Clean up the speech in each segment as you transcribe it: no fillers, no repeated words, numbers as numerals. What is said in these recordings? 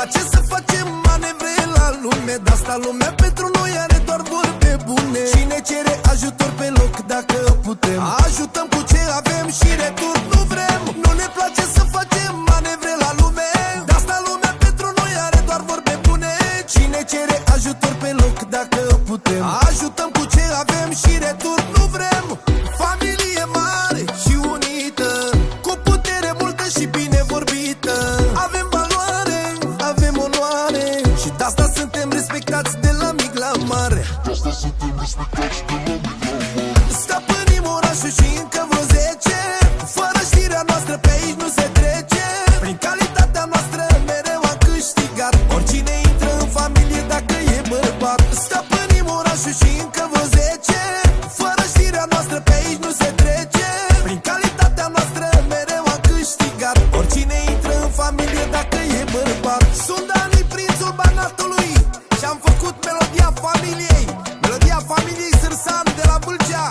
place să facem manevre la lume, de asta lumea pentru noi are doar vorbe bune. Cine cere ajutor pe loc dacă putem, ajutăm cu ce avem și retur nu vrem. Nu ne place să facem manevre la lume, de asta lumea pentru noi are doar vorbe bune. Cine cere ajutor pe loc dacă putem, ajutăm cu ce avem și retur nu vrem. Familie mare și unită, cu putere multă și bine vorbită. Avem valoare, avem onoare și de asta suntem respectați de la mic la mare. Stăpânim orașul și încă vreo 10, fără știrea noastră pe aici nu se trece. Prin calitatea noastră mereu am câștigat, oricine intră în familie dacă e bărbat. Stăpânim orașul și încă vreo 10, fără știrea noastră pe aici nu se trece. Prin calitatea noastră mereu am câștigat, oricine intră în familie dacă e bărbat. Sunt Dani, prințul Banatului, și-am făcut melodia familiei, melodia familiei Sârsan de la Vâlcea.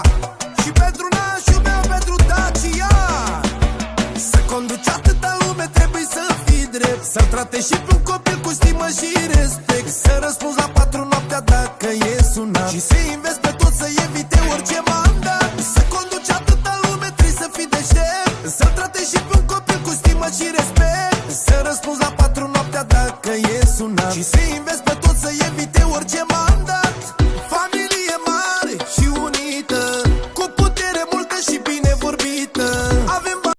Și pentru nașul meu, pentru Dacia, să conduci atâta lume trebuie să fii drept, să-l tratezi și pe un copil cu stimă și respect, să răspunzi la 4 noaptea dacă e sunat și să